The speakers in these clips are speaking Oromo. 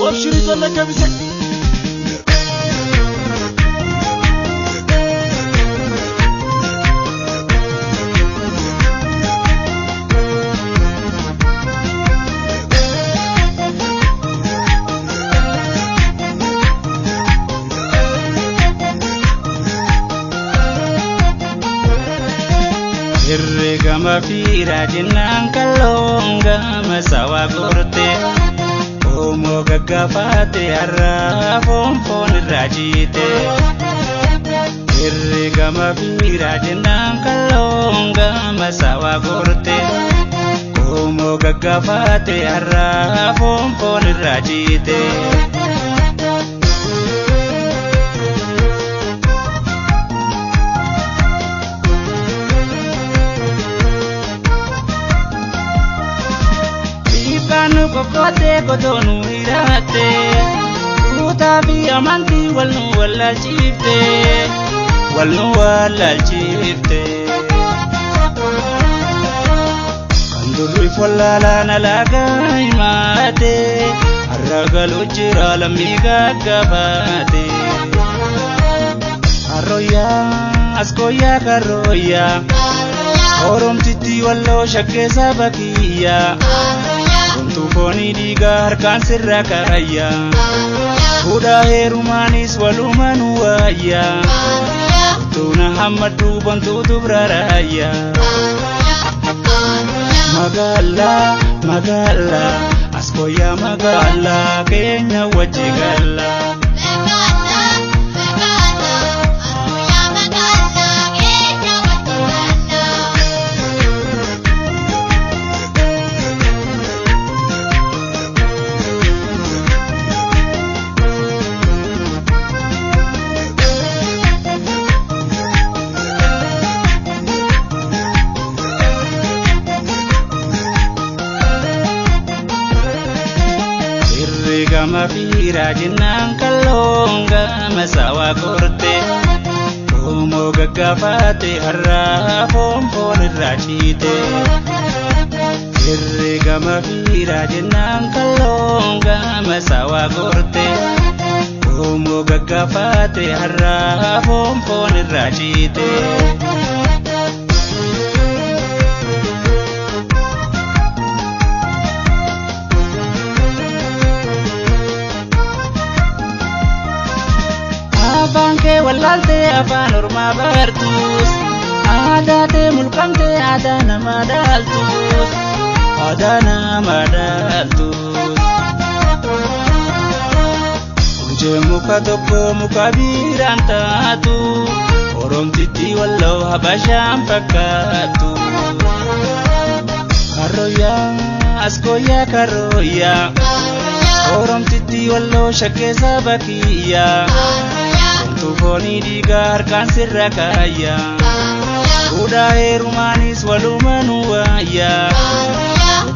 وابشري زنا كبسة Irregama fira jenang kalonga masawa korte Omo gaggafate harra fonfon rajite Irregama fira jenang kalonga masawa korte Omo gaggafate harra fonfon rajite Kanu kokote kotonu irate Utabi amanti walnu walal chifte Kandurri follala nalaga imate Arragalu jira lamiga gabate Arroya askoya karroya Orom titi wallo shakke sabakiya Tufoni digar kan sirra kaya Uda herumanis walumanu waya Tuna hamadu bantu tubraraya Magala Askoya magala Kenya wajigala Irregama fira jenang kalonga masawa korte Omo gaggafate harra fonfon rajite Irregama fira jenang kalonga masawa korte Omo gaggafate harra fonfon rajite Bangke walalte afan orma bartus Adate mulkamte adana madaltus Kunje muka tokko muka birantatu Orom titi wallo habasham pakkatu Karroya askoya karroya Orom titi wallo shakke sabakiya Tufoni digar kan sirra kaya Uda herumanis walumanu waya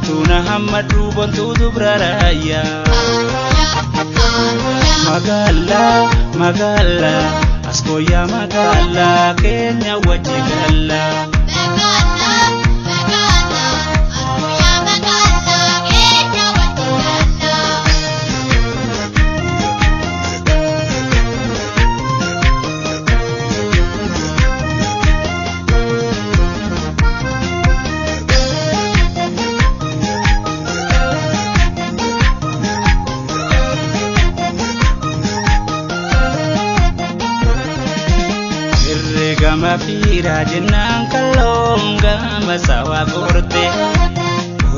Tuna hamadu bantu tubraraya Magala Askoya magala Kenya wajigala Irregama fira jenang kalonga masawa korte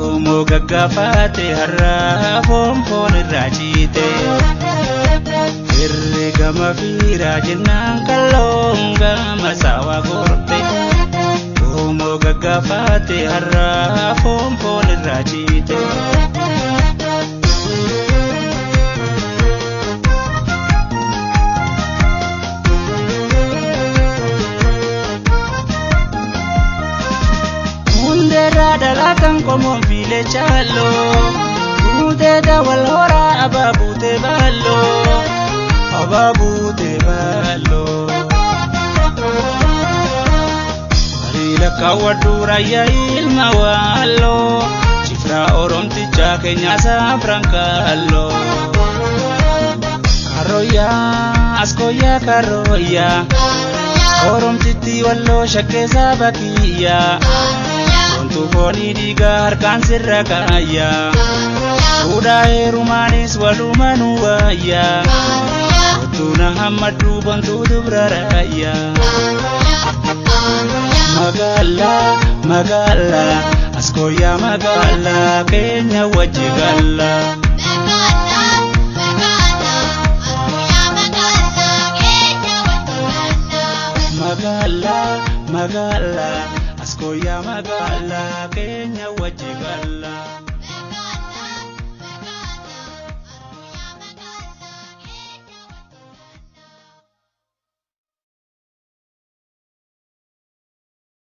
Omo gaggafate harra fonfon rajite Irregama fira jenang kalonga masawa korte Omo gaggafate harra fonfon rajite Dalakan como file chalo Ude da walhora ababute ballo Marila kawadura ya ilma wallo Cifra oromticha kenya sa francalo Karoya askoya karoya Oromtitti walloo shakkeessa bakiyya Wantu foonii dhiigaa harkaan sirra kaayya Fuudhaa heerumaanis walumanuu waayya Ottuuna hammaduu bontuu dubra raayya Magala askoya magala keenya wajji galla Magala askoya magala keenya wajji galla